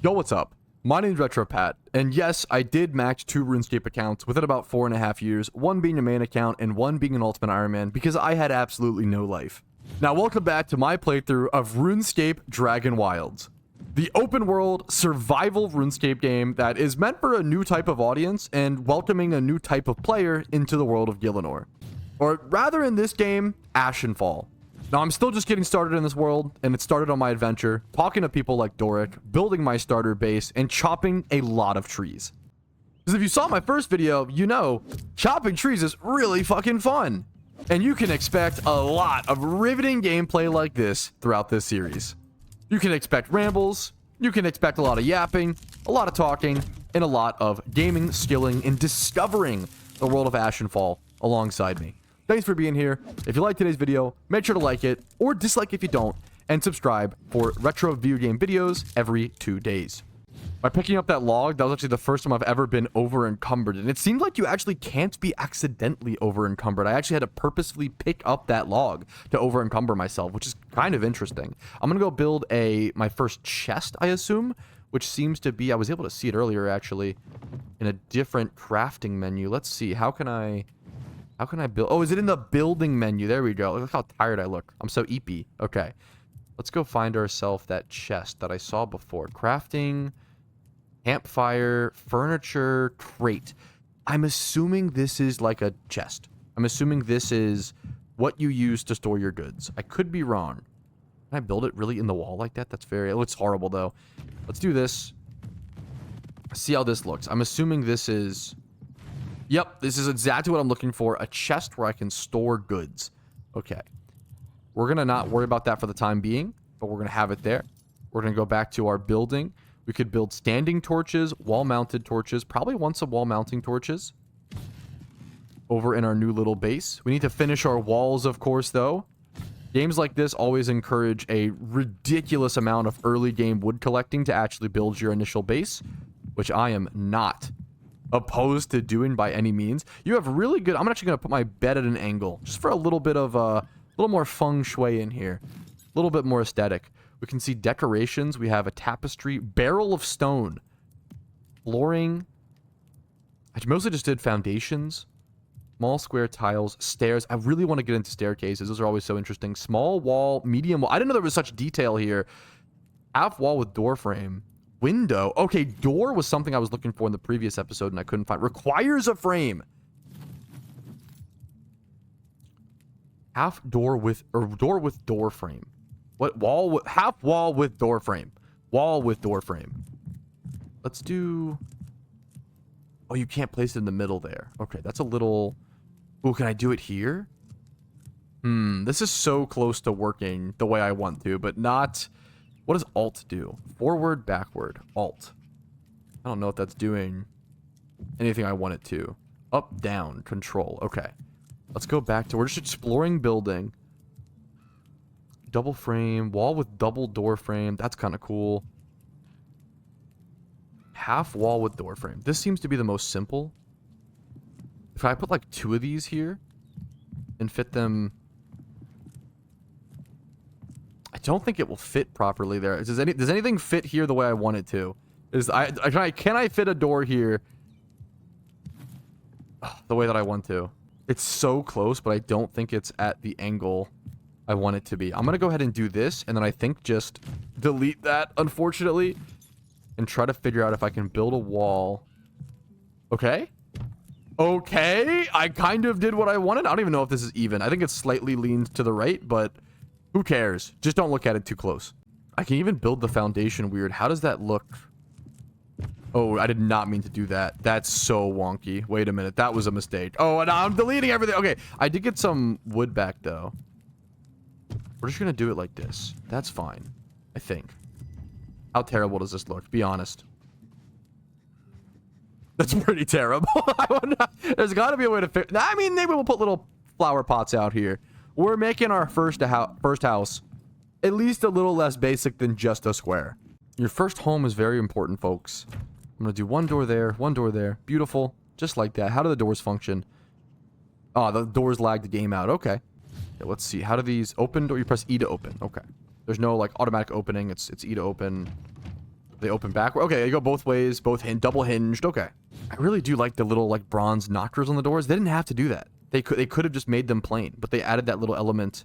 Yo, what's up? My name's RetroPat, and yes, I did max 2 RuneScape accounts within about 4.5 years, one being a main account and one being an Ultimate Iron Man, because I had absolutely no life. Now, welcome back to my playthrough of RuneScape Dragonwilds, the open world survival RuneScape game that is meant for a new type of audience and welcoming a new type of player into the world of Gielinor. Or rather, in this game, Ashenfall. Now, I'm still just getting started in this world, and it started on my adventure, talking to people like Doric, building my starter base, and chopping a lot of trees. Because if you saw my first video, you know, chopping trees is really fucking fun. And you can expect a lot of riveting gameplay like this throughout this series. You can expect rambles, you can expect a lot of yapping, a lot of talking, and a lot of gaming, skilling, and discovering the world of Ashenfall alongside me. Thanks for being here. If you like today's video, make sure to like it, or dislike if you don't, and subscribe for retro video game videos every 2 days. By picking up that log, that was actually the first time I've ever been over-encumbered, and it seems like you actually can't be accidentally over-encumbered. I actually had to purposefully pick up that log to over-encumber myself, which is kind of interesting. I'm gonna go build my first chest, I assume, which seems to be, I was able to see it earlier, actually, in a different crafting menu. Let's see, how can I build? Oh, is it in the building menu? There we go. Look how tired I look. I'm so eepy. Okay. Let's go find ourselves that chest that I saw before. Crafting, campfire, furniture, crate. I'm assuming this is like a chest. I'm assuming this is what you use to store your goods. I could be wrong. Can I build it really in the wall like that? It looks horrible though. Let's do this. See how this looks. I'm assuming this is... Yep, this is exactly what I'm looking for. A chest where I can store goods. Okay. We're going to not worry about that for the time being, but we're going to have it there. We're going to go back to our building. We could build standing torches, wall-mounted torches, probably want some wall-mounting torches over in our new little base. We need to finish our walls, of course, though. Games like this always encourage a ridiculous amount of early game wood collecting to actually build your initial base, which I am not opposed to doing by any means. You have really good... I'm actually going to put my bed at an angle just for a little bit of a little more feng shui in here, a little bit more aesthetic. We can see decorations. We have a tapestry, barrel of stone, flooring. I mostly just did foundations, small square tiles, stairs. I really want to get into staircases. Those are always so interesting. Small wall, medium wall. I didn't know there was such detail here. Half wall with door frame. Window. Okay, door was something I was looking for in the previous episode and I couldn't find. Requires a frame. Half door with, or door with door frame. What wall with, half wall with door frame. Wall with door frame. Let's do... Oh, you can't place it in the middle there. Okay, that's a little... Ooh, can I do it here? This is so close to working the way I want to, but not... What does Alt do? Forward, backward. Alt. I don't know if that's doing anything I want it to. Up, down, control. Okay. Let's go back to... We're just exploring building. Double frame. Wall with double door frame. That's kind of cool. Half wall with door frame. This seems to be the most simple. If I put like 2 of these here and fit them... I don't think it will fit properly there. Does anything fit here the way I want it to? Can I fit a door here the way that I want to? It's so close, but I don't think it's at the angle I want it to be. I'm going to go ahead and do this, and then I think just delete that, unfortunately, and try to figure out if I can build a wall. Okay. Okay. I kind of did what I wanted. I don't even know if this is even. I think it's slightly leaned to the right, but... Who cares? Just don't look at it too close. I can even build the foundation weird. How does that look? Oh, I did not mean to do that. That's so wonky. Wait a minute. That was a mistake. Oh, and I'm deleting everything. Okay. I did get some wood back, though. We're just going to do it like this. That's fine. I think. How terrible does this look? Be honest. That's pretty terrible. There's got to be a way to fix... I mean, maybe we'll put little flower pots out here. We're making our first house at least a little less basic than just a square. Your first home is very important, folks. I'm going to do one door there. Beautiful. Just like that. How do the doors function? Oh, the doors lag the game out. Okay. Yeah, let's see. How do these open? Or you press E to open. Okay. There's no like automatic opening. It's E to open. They open backward. Okay, they go both ways, double hinged. Okay. I really do like the little like bronze knockers on the doors. They didn't have to do that. They could have just made them plain, but they added that little element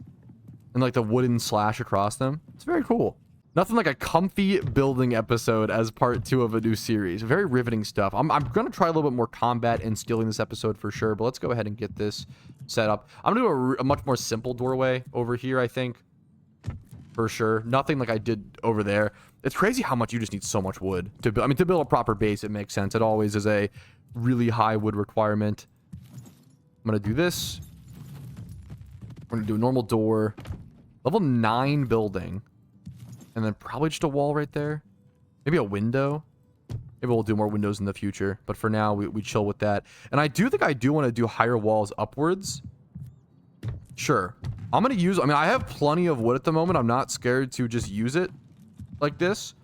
and like the wooden slash across them. It's very cool. Nothing like a comfy building episode as part 2 of a new series. Very riveting stuff. I'm going to try a little bit more combat and skilling this episode for sure, but let's go ahead and get this set up. I'm going to do a much more simple doorway over here, I think. For sure. Nothing like I did over there. It's crazy how much you just need so much wood to build. I mean, to build a proper base, it makes sense. It always is a really high wood requirement. I'm going to do this. We're going to do a normal door. Level 9 building. And then probably just a wall right there. Maybe a window. Maybe we'll do more windows in the future. But for now, we chill with that. And I do think I do want to do higher walls upwards. Sure. I'm going to use... I mean, I have plenty of wood at the moment. I'm not scared to just use it like this.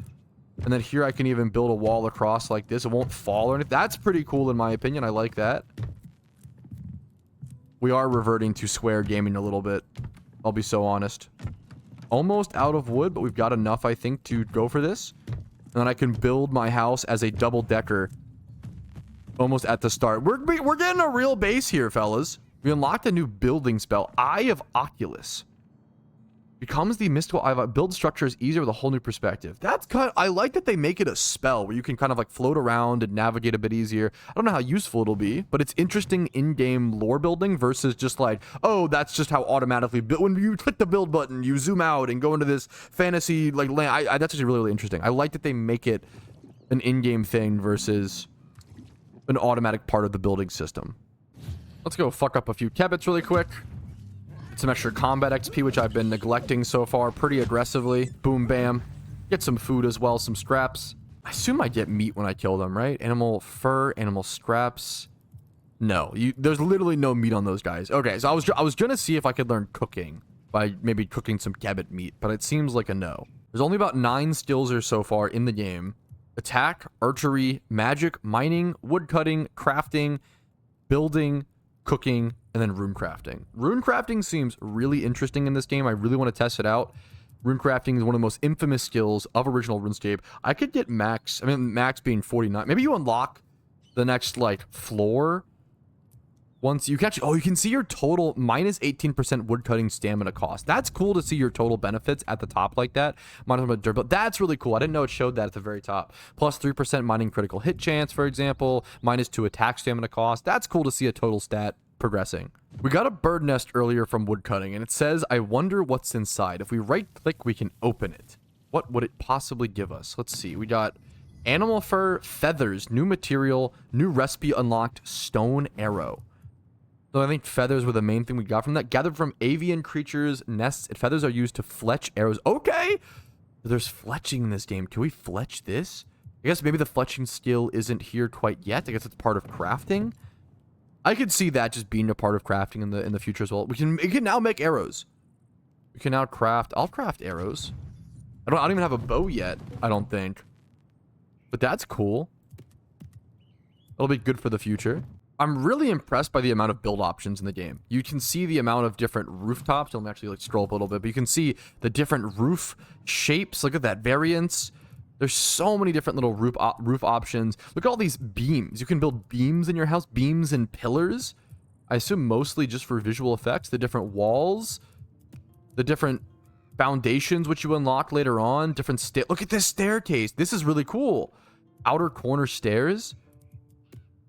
And then here I can even build a wall across like this. It won't fall or anything. That's pretty cool in my opinion. I like that. We are reverting to square gaming a little bit. I'll be so honest. Almost out of wood, but we've got enough, I think, to go for this. And then I can build my house as a double-decker almost at the start. We're getting a real base here, fellas. We unlocked a new building spell. Eye of Oculus. Becomes the mystical eye of... Build structures easier with a whole new perspective. That's kind of... I like that they make it a spell where you can kind of like float around and navigate a bit easier. I don't know how useful it'll be, but it's interesting in-game lore building versus just like, oh, that's just how automatically... When you click the build button, you zoom out and go into this fantasy like land. That's actually really, really interesting. I like that they make it an in-game thing versus an automatic part of the building system. Let's go fuck up a few kebits really quick. Some extra combat XP, which I've been neglecting so far pretty aggressively. Boom, bam. Get some food as well, some scraps. I assume I get meat when I kill them, right? Animal fur, animal scraps. No, there's literally no meat on those guys. Okay, so I was gonna see if I could learn cooking by maybe cooking some kebbit meat, but it seems like a no. There's only about 9 skills or so far in the game. Attack, archery, magic, mining, woodcutting, crafting, building, cooking, and then rune crafting. Rune crafting seems really interesting in this game. I really want to test it out. Rune crafting is one of the most infamous skills of original RuneScape. I could get max, I mean, max being 49. Maybe you unlock the next, like, floor once you catch... Oh, you can see your total minus 18% woodcutting stamina cost. That's cool to see your total benefits at the top like that. But that's really cool. I didn't know it showed that at the very top. Plus 3% mining critical hit chance, for example. Minus 2 attack stamina cost. That's cool to see a total stat progressing. We got a bird nest earlier from woodcutting, and it says, I wonder what's inside. If we right click, we can open it. What would it possibly give us? Let's see. We got animal fur, feathers, new material, new recipe unlocked, stone arrow. So I think feathers were the main thing we got from that. Gathered from avian creatures, nests, and feathers are used to fletch arrows. Okay! There's fletching in this game. Can we fletch this? I guess maybe the fletching skill isn't here quite yet. I guess it's part of crafting. I could see that just being a part of crafting in the future as well. We can now make arrows. We can now craft... I'll craft arrows. I don't even have a bow yet, I don't think. But that's cool. It'll be good for the future. I'm really impressed by the amount of build options in the game. You can see the amount of different rooftops. I'll actually like scroll up a little bit, but you can see the different roof shapes. Look at that variance. There's so many different little roof options. Look at all these beams. You can build beams in your house, beams and pillars. I assume mostly just for visual effects. The different walls, the different foundations, which you unlock later on. Different look at this staircase. This is really cool. Outer corner stairs.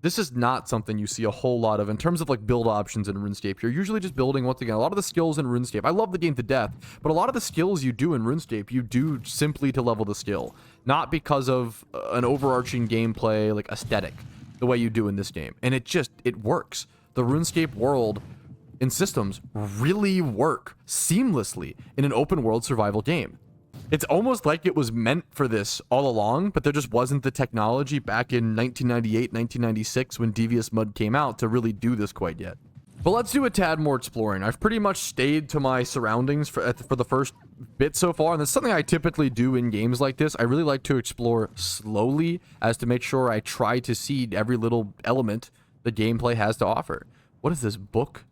This is not something you see a whole lot of in terms of like build options in RuneScape. You're usually just building, once again, a lot of the skills in RuneScape. I love the game to death, but a lot of the skills you do in RuneScape, you do simply to level the skill, not because of an overarching gameplay, like aesthetic, the way you do in this game. And it works. The RuneScape world and systems really work seamlessly in an open world survival game. It's almost like it was meant for this all along, but there just wasn't the technology back in 1998, 1996 when Devious Mud came out to really do this quite yet. But let's do a tad more exploring. I've pretty much stayed to my surroundings for the first bit so far, and that's something I typically do in games like this. I really like to explore slowly as to make sure I try to see every little element the gameplay has to offer. What is this book?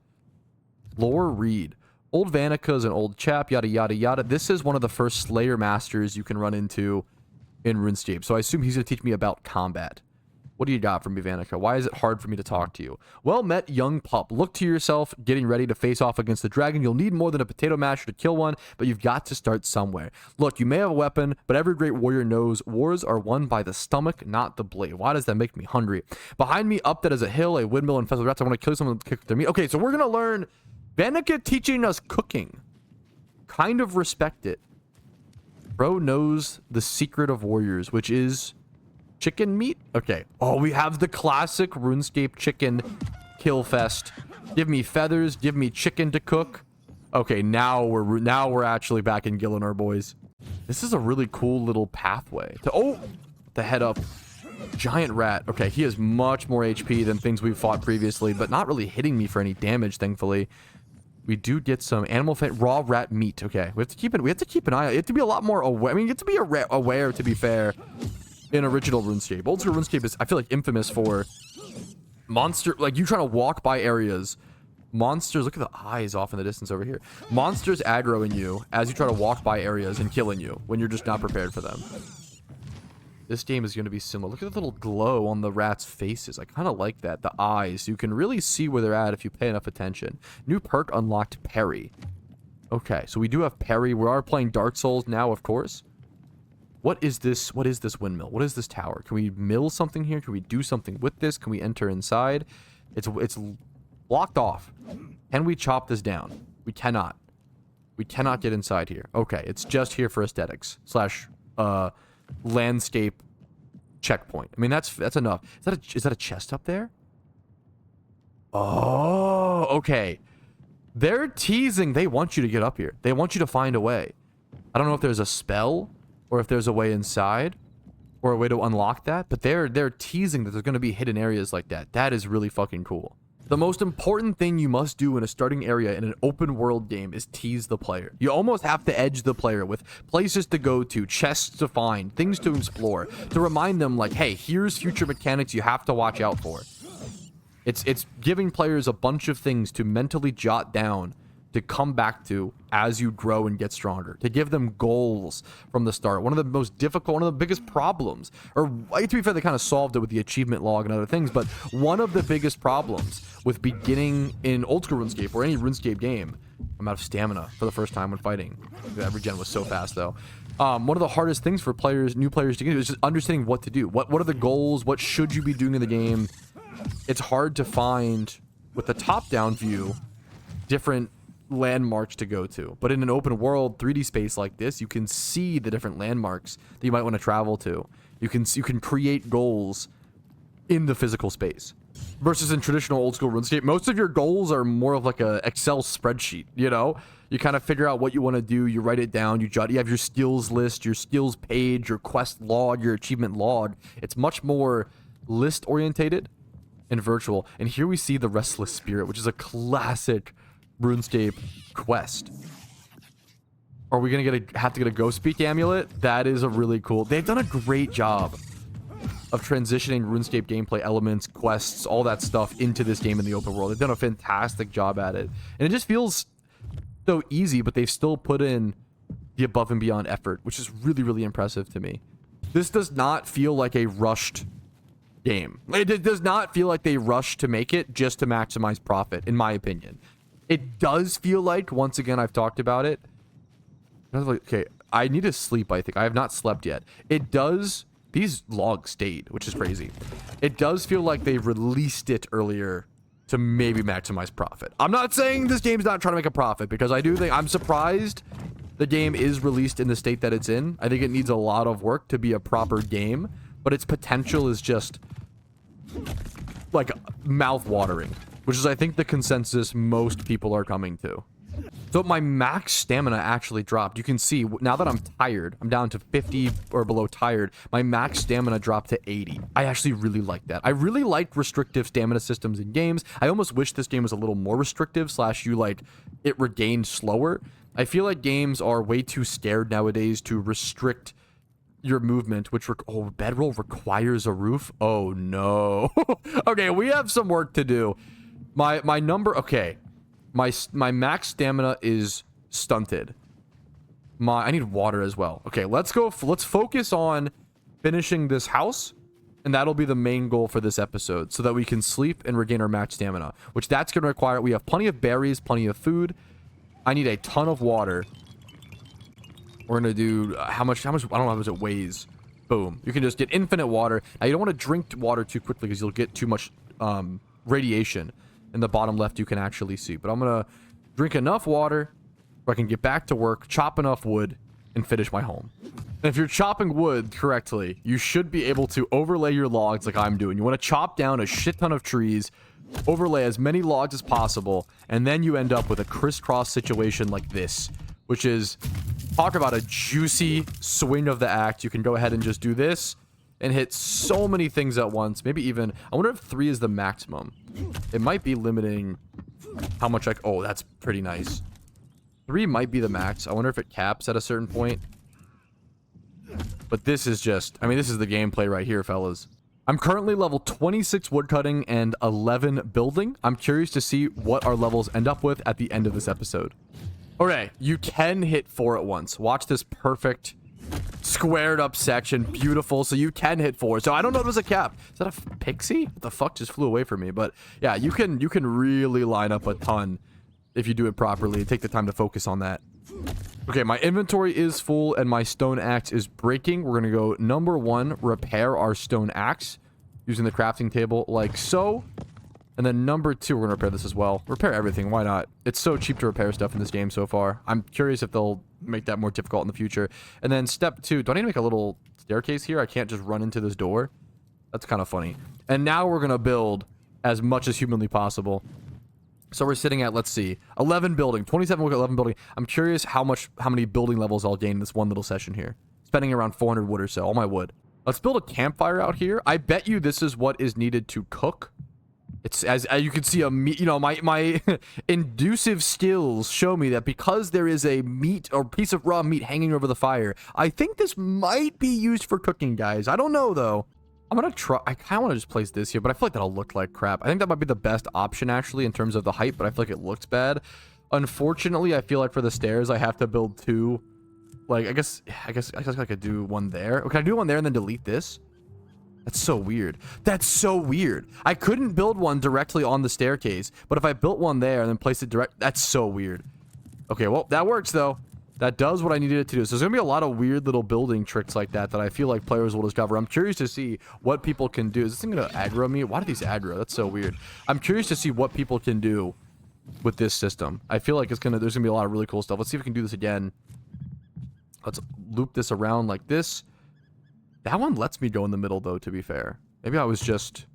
Lore read. Old Vanika's an old chap, yada, yada, yada. This is one of the first Slayer Masters you can run into in RuneScape, so I assume he's going to teach me about combat. What do you got from me, Vanica? Why is it hard for me to talk to you? Well met, young pup. Look to yourself, getting ready to face off against the dragon. You'll need more than a potato masher to kill one, but you've got to start somewhere. Look, you may have a weapon, but every great warrior knows wars are won by the stomach, not the blade. Why does that make me hungry? Behind me, up that is a hill, a windmill, and infested rats. I want to kill someone to cook their meat. Okay, so we're going to learn Vanica teaching us cooking. Kind of respect it. Bro knows the secret of warriors, which is chicken meat. Okay. Oh, we have the classic RuneScape chicken kill fest. Give me feathers. Give me chicken to cook. Okay, now we're actually back in Gillinar, boys. This is a really cool little pathway to the head up giant rat. Okay, he has much more HP than things we've fought previously, but not really hitting me for any damage, thankfully. We do get some animal fat, raw rat meat. Okay, we have to keep an eye out. You have to be a lot more aware. I mean, you have to be aware, to be fair, in original RuneScape. Old school RuneScape is, I feel like, infamous for monster, like you trying to walk by areas. Monsters, look at the eyes off in the distance over here. Monsters aggroing you as you try to walk by areas and killing you when you're just not prepared for them. This game is going to be similar. Look at the little glow on the rats' faces. I kind of like that. The eyes. You can really see where they're at if you pay enough attention. New perk unlocked, parry. Okay, so we do have parry. We are playing Dark Souls now, of course. What is this? What is this windmill? What is this tower? Can we mill something here? Can we do something with this? Can we enter inside? It's blocked off. Can we chop this down? We cannot. We cannot get inside here. Okay, it's just here for aesthetics / landscape checkpoint. I mean, that's enough. Is that a chest up there? Oh, okay. They're teasing. They want you to get up here. They want you to find a way. I don't know if there's a spell or if there's a way inside or a way to unlock that, but they're teasing that there's going to be hidden areas like that. That is really fucking cool. The most important thing you must do in a starting area in an open world game is tease the player. You almost have to edge the player with places to go to, chests to find, things to explore, to remind them like, hey, here's future mechanics you have to watch out for. It's giving players a bunch of things to mentally jot down, to come back to as you grow and get stronger, to give them goals from the start. One of the most difficult, one of the biggest problems, or to be fair, they kind of solved it with the achievement log and other things, but one of the biggest problems with beginning in old school RuneScape or any RuneScape game, I'm out of stamina for the first time when fighting. That regen was so fast though. One of the hardest things for new players to get is just understanding what to do. What are the goals? What should you be doing in the game? It's hard to find with the top-down view different landmarks to go to, but in an open world 3D space like this, you can see the different landmarks that you might want to travel to. You can create goals in the physical space versus in traditional old school RuneScape. Most of your goals are more of like a Excel spreadsheet. You know, you kind of figure out what you want to do, you write it down, you have your skills list, your skills page, your quest log, your achievement log. It's much more list orientated and virtual. And here we see the Restless Spirit, which is a classic RuneScape quest. Are we gonna have to get a Ghost Speak amulet? That is a really cool. They've done a great job of transitioning RuneScape gameplay elements, quests, all that stuff into this game in the open world. They've done a fantastic job at it, and it just feels so easy. But they've still put in the above and beyond effort, which is really, really impressive to me. This does not feel like a rushed game. It does not feel like they rushed to make it just to maximize profit, in my opinion. It does feel like, once again, I've talked about it. Okay, I need to sleep, I think. I have not slept yet. It does... These logs stayed, which is crazy. It does feel like they released it earlier to maybe maximize profit. I'm not saying this game's not trying to make a profit, because I do think... I'm surprised the game is released in the state that it's in. I think it needs a lot of work to be a proper game, but its potential is just... like, mouth-watering. Which is, I think, the consensus most people are coming to. So my max stamina actually dropped. You can see, now that I'm tired, I'm down to 50 or below tired, my max stamina dropped to 80. I actually really like that. I really like restrictive stamina systems in games. I almost wish this game was a little more restrictive, / you, like, it regained slower. I feel like games are way too scared nowadays to restrict your movement, which bedroll requires a roof. Oh, no. Okay, we have some work to do. My number, okay. My max stamina is stunted. I need water as well. Okay, let's focus on finishing this house, and that'll be the main goal for this episode, so that we can sleep and regain our max stamina, which that's going to require. We have plenty of berries, plenty of food. I need a ton of water. We're going to do how much, I don't know how much it weighs. Boom. You can just get infinite water. Now, you don't want to drink water too quickly because you'll get too much radiation. In the bottom left, you can actually see. But I'm going to drink enough water where I can get back to work, chop enough wood, and finish my home. And if you're chopping wood correctly, you should be able to overlay your logs like I'm doing. You want to chop down a shit ton of trees, overlay as many logs as possible, and then you end up with a crisscross situation like this, which is, talk about a juicy swing of the axe. You can go ahead and just do this and hit so many things at once. Maybe even, I wonder if 3 is the maximum. It might be limiting how much I, oh, that's pretty nice. 3 might be the max. I wonder if it caps at a certain point. But this is just, I mean, this is the gameplay right here, fellas. I'm currently level 26 woodcutting and 11 building. I'm curious to see what our levels end up with at the end of this episode. Okay, you can hit 4 at once. Watch this perfect squared up section. Beautiful. So you can hit 4. So I don't know if there's a cap. Is that a pixie? What the fuck just flew away from me? But yeah, you can really line up a ton if you do it properly and take the time to focus on that. Okay, my inventory is full and my stone axe is breaking. We're going to go number 1, repair our stone axe using the crafting table like so. And then number 2, we're going to repair this as well. Repair everything. Why not? It's so cheap to repair stuff in this game so far. I'm curious if they'll make that more difficult in the future. And then step 2, do I need to make a little staircase here? I can't just run into this door. That's kind of funny. And now we're going to build as much as humanly possible. So we're sitting at, let's see, 11 building, 27 wood, 11 building. I'm curious how many building levels I'll gain in this one little session here. Spending around 400 wood or so, all my wood. Let's build a campfire out here. I bet you this is what is needed to cook. It's, as you can see, you know, my inducive skills show me that because there is a meat or piece of raw meat hanging over the fire, I think this might be used for cooking, guys. I don't know, though. I'm gonna try. I kind of want to just place this here, but I feel like that'll look like crap. I think that might be the best option, actually, in terms of the height, but I feel like it looks bad. Unfortunately, I feel like for the stairs, I have to build 2. Like, I guess I could do 1 there. Can I do 1 there and then delete this? That's so weird. That's so weird. I couldn't build 1 directly on the staircase, but if I built 1 there and then placed it direct, that's so weird. Okay, well, that works, though. That does what I needed it to do. So there's going to be a lot of weird little building tricks like that that I feel like players will discover. I'm curious to see what people can do. Is this thing going to aggro me? Why do these aggro? That's so weird. I'm curious to see what people can do with this system. I feel like there's going to be a lot of really cool stuff. Let's see if we can do this again. Let's loop this around like this. That one lets me go in the middle, though, to be fair. Maybe I was just...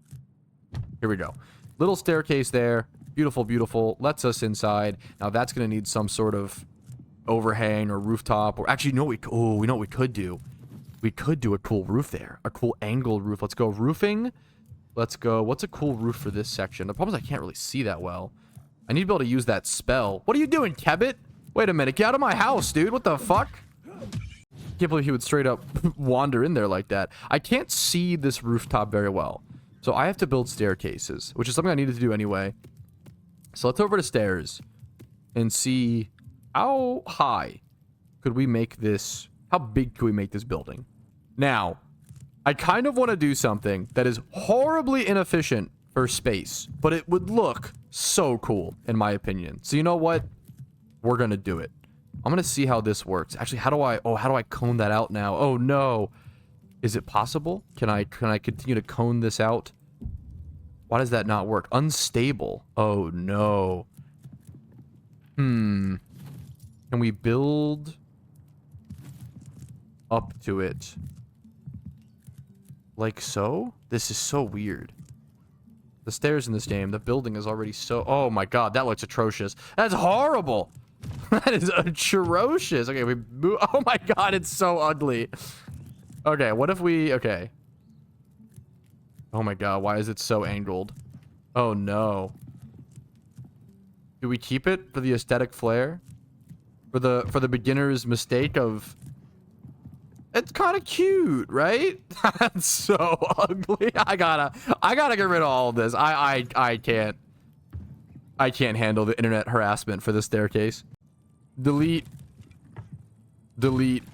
Here we go. Little staircase there. Beautiful, beautiful. Lets us inside. Now, that's going to need some sort of overhang or rooftop. Or actually, no, we know what we could do. We could do a cool roof there. A cool angled roof. Let's go roofing. Let's go... What's a cool roof for this section? The problem is I can't really see that well. I need to be able to use that spell. What are you doing, Kebbit? Wait a minute. Get out of my house, dude. What the fuck? Can't believe he would straight up wander in there like that. I can't see this rooftop very well. So I have to build staircases, which is something I needed to do anyway. So let's over to stairs and see how high could we make this, how big could we make this building? Now, I kind of want to do something that is horribly inefficient for space, but it would look so cool in my opinion. So you know what? We're going to do it. I'm going to see how this works. Actually, how do I cone that out now? Oh, no. Is it possible? Can I continue to cone this out? Why does that not work? Unstable. Oh, no. Can we build up to it? Like so? This is so weird. The stairs in this game, the building is already so... Oh, my God. That looks atrocious. That's horrible. That is atrocious. Okay, we move. Oh my God, it's so ugly. Okay, what if we... Okay. Oh my God, why is it so angled? Oh no. Do we keep it for the aesthetic flair? For the beginner's mistake of... It's kind of cute, right? That's so ugly. I gotta get rid of all of this. I can't handle the internet harassment for this staircase. Delete. Delete.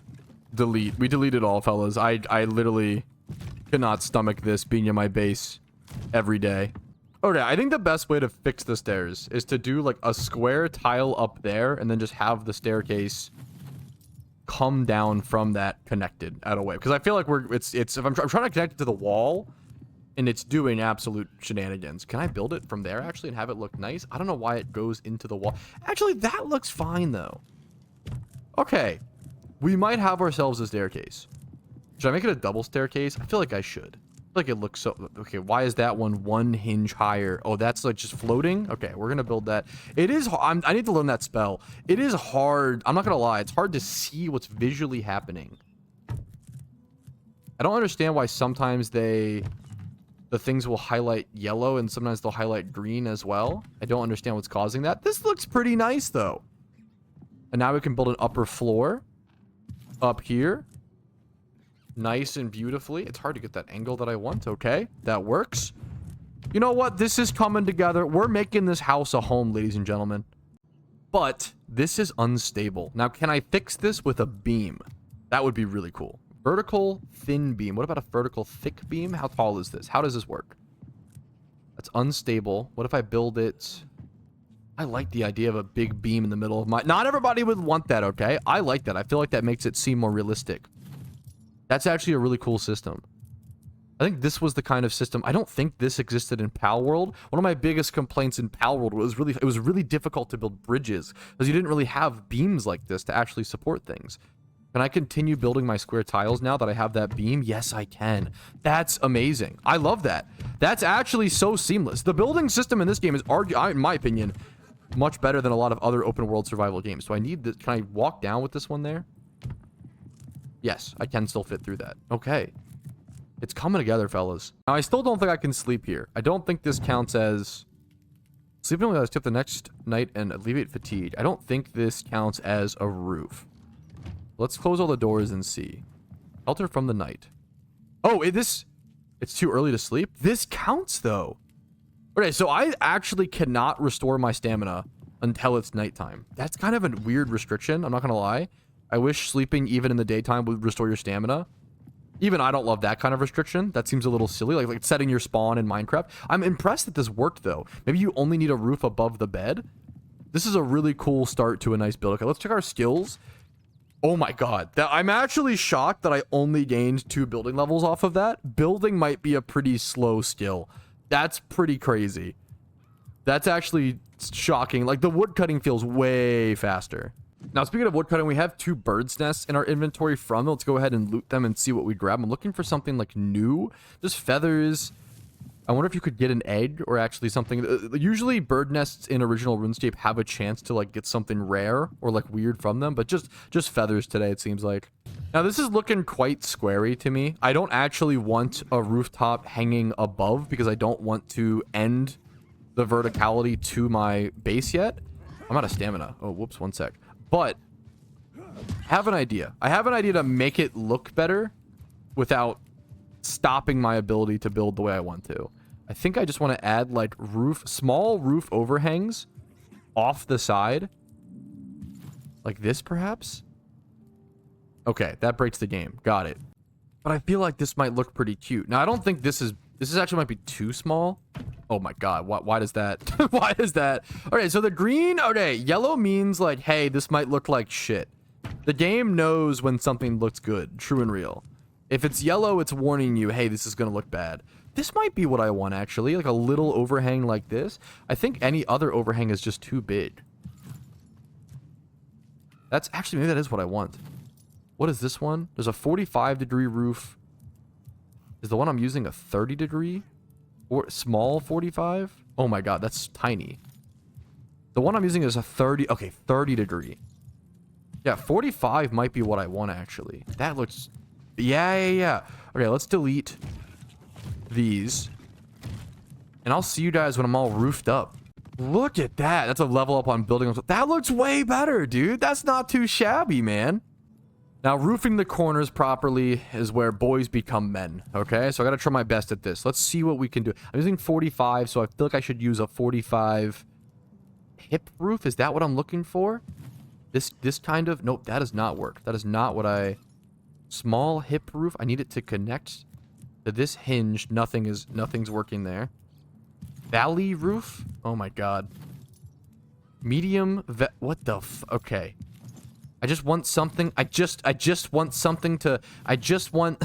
delete. We deleted all, fellas. I literally could not stomach this being in my base every day. Okay, I think the best way to fix the stairs is to do like a square tile up there and then just have the staircase come down from that connected out of way. Because I feel like it's if I'm trying to connect it to the wall and it's doing absolute shenanigans. Can I build it from there actually and have it look nice? I don't know why it goes into the wall. Actually, that looks fine though. Okay, we might have ourselves a staircase. Should I make it a double staircase? I feel like I should. I feel like it looks so... Okay, why is that one hinge higher? Oh, that's like just floating? Okay, we're gonna build that. It is... I need to learn that spell. It is hard. I'm not gonna lie. It's hard to see what's visually happening. I don't understand why sometimes the things will highlight yellow and sometimes they'll highlight green as well. I don't understand what's causing that. This looks pretty nice, though. And now we can build an upper floor up here. Nice and beautifully. It's hard to get that angle that I want. Okay, that works. You know what? This is coming together. We're making this house a home, ladies and gentlemen. But this is unstable. Now, can I fix this with a beam? That would be really cool. Vertical thin beam. What about a vertical thick beam? How tall is this? How does this work? That's unstable. What if I build it... I like the idea of a big beam in the middle of my... Not everybody would want that, okay? I like that. I feel like that makes it seem more realistic. That's actually a really cool system. I think this was the kind of system... I don't think this existed in Pal World. One of my biggest complaints in Pal World was it was really difficult to build bridges because you didn't really have beams like this to actually support things. Can I continue building my square tiles now that I have that beam? Yes, I can. That's amazing. I love that. That's actually so seamless. The building system in this game is, in my opinion, much better than a lot of other open world survival games. So I need this. Can I walk down with this one there? Yes, I can still fit through that. Okay. It's coming together, fellas. Now, I still don't think I can sleep here. I don't think this counts as... Sleeping with us skip the next night and alleviate fatigue. I don't think this counts as a roof. Let's close all the doors and see. Shelter from the night. Oh, it's too early to sleep? This counts, though. Okay, so I actually cannot restore my stamina until it's nighttime. That's kind of a weird restriction. I'm not going to lie. I wish sleeping even in the daytime would restore your stamina. Even I don't love that kind of restriction. That seems a little silly, like setting your spawn in Minecraft. I'm impressed that this worked, though. Maybe you only need a roof above the bed. This is a really cool start to a nice build. Okay, let's check our skills. Oh my god. I'm actually shocked that I only gained 2 building levels off of that. Building might be a pretty slow skill. That's pretty crazy. That's actually shocking. Like, the wood cutting feels way faster. Now, speaking of wood cutting, we have 2 bird's nests in our inventory from them. Let's go ahead and loot them and see what we grab. I'm looking for something, like, new. Just feathers. I wonder if you could get an egg or actually something. Usually, bird nests in original RuneScape have a chance to, like, get something rare or, like, weird from them. But just feathers today, it seems like. Now, this is looking quite squarey to me. I don't actually want a rooftop hanging above because I don't want to end the verticality to my base yet. I'm out of stamina. Oh, whoops, one sec. But I have an idea. I have an idea to make it look better without stopping my ability to build the way I want to. I think I just want to add like small roof overhangs off the side. Like this, perhaps? Okay, that breaks the game. Got it. But I feel like this might look pretty cute. Now, I don't think this actually might be too small. Oh my god, why does that? Why is that? Okay, so the green, okay, yellow means like, hey, this might look like shit. The game knows when something looks good, true and real. If it's yellow, it's warning you, hey, this is gonna look bad. This might be what I want, actually, like a little overhang like this. I think any other overhang is just too big. That's actually, maybe that is what I want. What is this one? There's a 45-degree roof. Is the one I'm using a 30-degree? Or small 45? Oh my god, that's tiny. The one I'm using is a 30... Okay, 30-degree. Yeah, 45 might be what I want, actually. That looks... Yeah. Okay, let's delete these. And I'll see you guys when I'm all roofed up. Look at that. That's a level up on building. That looks way better, dude. That's not too shabby, man. Now, roofing the corners properly is where boys become men, okay? So I gotta try my best at this. Let's see what we can do. I'm using 45, so I feel like I should use a 45 hip roof. Is that what I'm looking for? This kind of... Nope, that does not work. That is not what I Small hip roof. I need it to connect to this hinge. Nothing's working there. Valley roof. Oh my god. Medium. What the okay. I just want something. I just want something to. I just want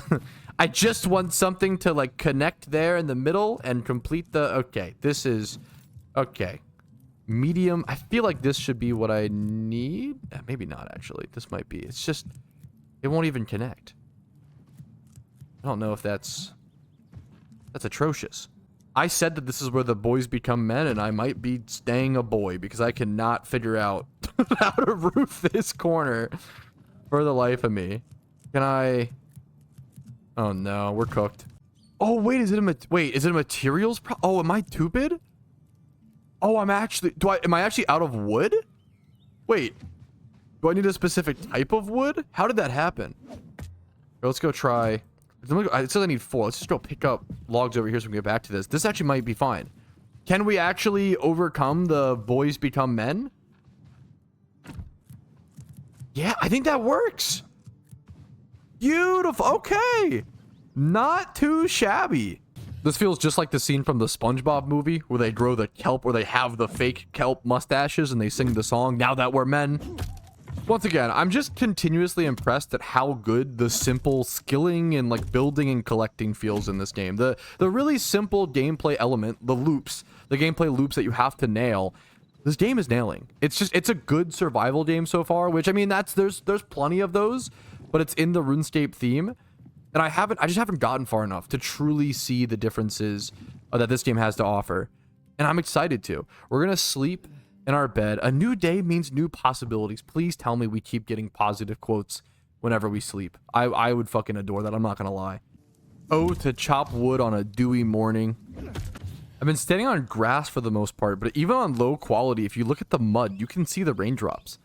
something to like connect there in the middle and complete the. Okay, this is okay. Medium. I feel like this should be what I need. Maybe not actually. This might be. It's just it won't even connect. I don't know if that's atrocious. I said that this is where the boys become men, and I might be staying a boy because I cannot figure out how to roof this corner for the life of me. Can I? Oh no, we're cooked. Oh wait, is it a materials oh, am I stupid? Oh, I'm actually am I actually out of wood? Wait. Do I need a specific type of wood? How did that happen? Let's go try. It says I need 4. Let's just go pick up logs over here so we can get back to this. This actually might be fine. Can we actually overcome the boys become men? Yeah, I think that works. Beautiful. Okay. Not too shabby. This feels just like the scene from the SpongeBob movie where they grow the kelp, where they have the fake kelp mustaches and they sing the song, "Now That We're Men." Once again, I'm just continuously impressed at how good the simple skilling and like building and collecting feels in this game. The really simple gameplay element, the gameplay loops that you have to nail, this game is nailing. It's a good survival game so far, which I mean there's plenty of those, but it's in the RuneScape theme. And I just haven't gotten far enough to truly see the differences that this game has to offer. And I'm excited to. We're going to sleep in our bed. A new day means new possibilities. Please tell me we keep getting positive quotes whenever we sleep. I would fucking adore that. I'm not going to lie. Oh, to chop wood on a dewy morning. I've been standing on grass for the most part, but even on low quality, if you look at the mud, you can see the raindrops.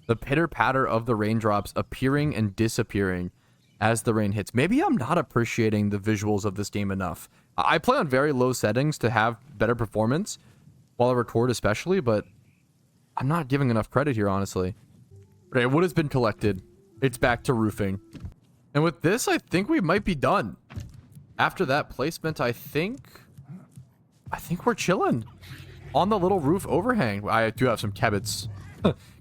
The pitter-patter of the raindrops appearing and disappearing as the rain hits. Maybe I'm not appreciating the visuals of this game enough. I play on very low settings to have better performance while I record especially, but I'm not giving enough credit here, honestly. Okay, wood has been collected. It's back to roofing. And with this, I think we might be done. After that placement, I think we're chilling on the little roof overhang. I do have some kebits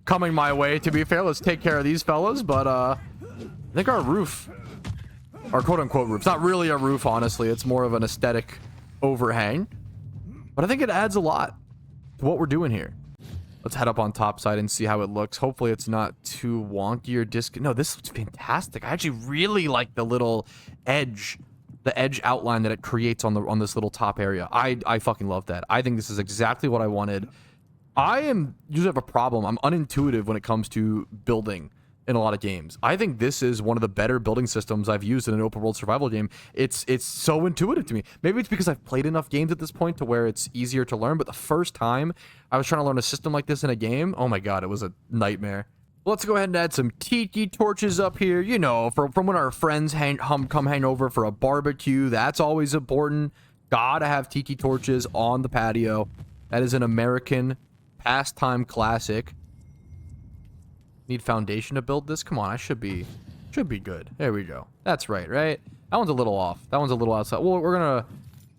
coming my way, to be fair. Let's take care of these fellas, but I think our roof, our quote-unquote roof, it's not really a roof, honestly. It's more of an aesthetic overhang. But I think it adds a lot to what we're doing here. Let's head up on top side and see how it looks. Hopefully it's not too wonky or no, this looks fantastic. I actually really like the little edge, the edge outline that it creates on this little top area. I fucking love that. I think this is exactly what I wanted. I usually have a problem. I'm unintuitive when it comes to building in a lot of games. I think this is one of the better building systems I've used in an open world survival game. It's so intuitive to me. Maybe it's because I've played enough games at this point to where it's easier to learn, but the first time I was trying to learn a system like this in a game, oh my god, it was a nightmare. Let's go ahead and add some tiki torches up here, you know, from when our friends come hang over for a barbecue. That's always important. Gotta have tiki torches on the patio. That is an American pastime classic. Need foundation to build this? Come on, I should be good. There we go. That's right? That one's a little off. That one's a little outside. Well, we're gonna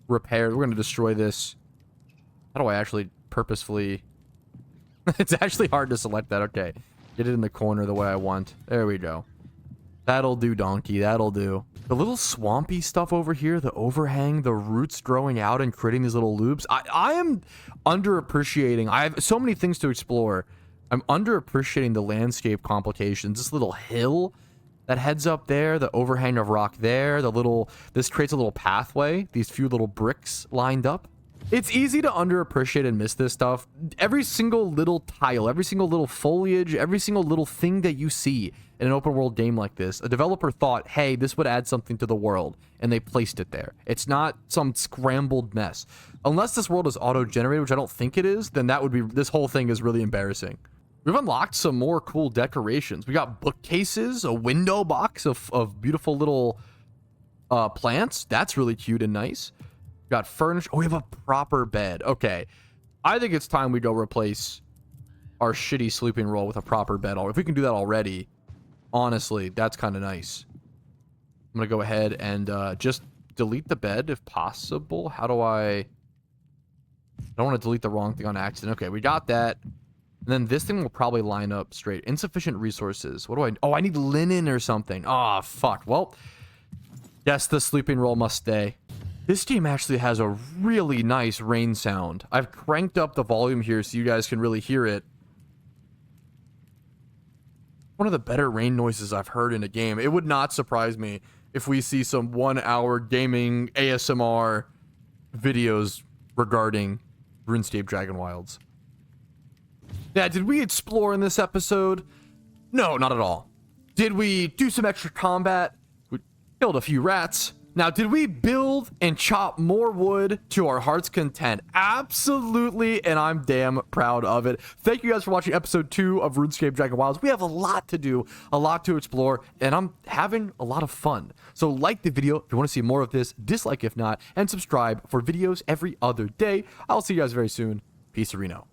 repair. We're gonna destroy this. How do I actually purposefully? It's actually hard to select that. Okay, get it in the corner the way I want. There we go. That'll do, donkey. That'll do. The little swampy stuff over here, the overhang, the roots growing out and creating these little loops. I am underappreciating. I have so many things to explore. I'm underappreciating the landscape complications. This little hill that heads up there, the overhang of rock there, this creates a little pathway, these few little bricks lined up. It's easy to underappreciate and miss this stuff. Every single little tile, every single little foliage, every single little thing that you see in an open world game like this, a developer thought, hey, this would add something to the world, and they placed it there. It's not some scrambled mess. Unless this world is auto-generated, which I don't think it is, then this whole thing is really embarrassing. We've unlocked some more cool decorations. We got bookcases, a window box of beautiful little plants. That's really cute and nice. We got furniture. Oh, we have a proper bed. Okay. I think it's time we go replace our shitty sleeping roll with a proper bed. If we can do that already, honestly, that's kind of nice. I'm gonna go ahead and just delete the bed if possible. How do I don't want to delete the wrong thing on accident. Okay, we got that. And then this thing will probably line up straight. Insufficient resources. What do I... Oh, I need linen or something. Oh, fuck. Well, yes, the sleeping roll must stay. This game actually has a really nice rain sound. I've cranked up the volume here so you guys can really hear it. One of the better rain noises I've heard in a game. It would not surprise me if we see some 1-hour gaming ASMR videos regarding RuneScape Dragonwilds. Yeah, did we explore in this episode? No, not at all. Did we do some extra combat? We killed a few rats. Now, did we build and chop more wood to our heart's content? Absolutely, and I'm damn proud of it. Thank you guys for watching episode 2 of RuneScape Dragonwilds. We have a lot to do, a lot to explore, and I'm having a lot of fun. So like the video if you want to see more of this, dislike if not, and subscribe for videos every other day. I'll see you guys very soon. Peace, Reno.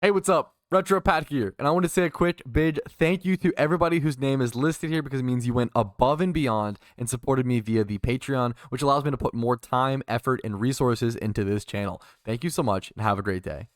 Hey, what's up? Retro Pat here, and I want to say a quick big thank you to everybody whose name is listed here because it means you went above and beyond and supported me via the Patreon, which allows me to put more time, effort, and resources into this channel. Thank you so much, and have a great day.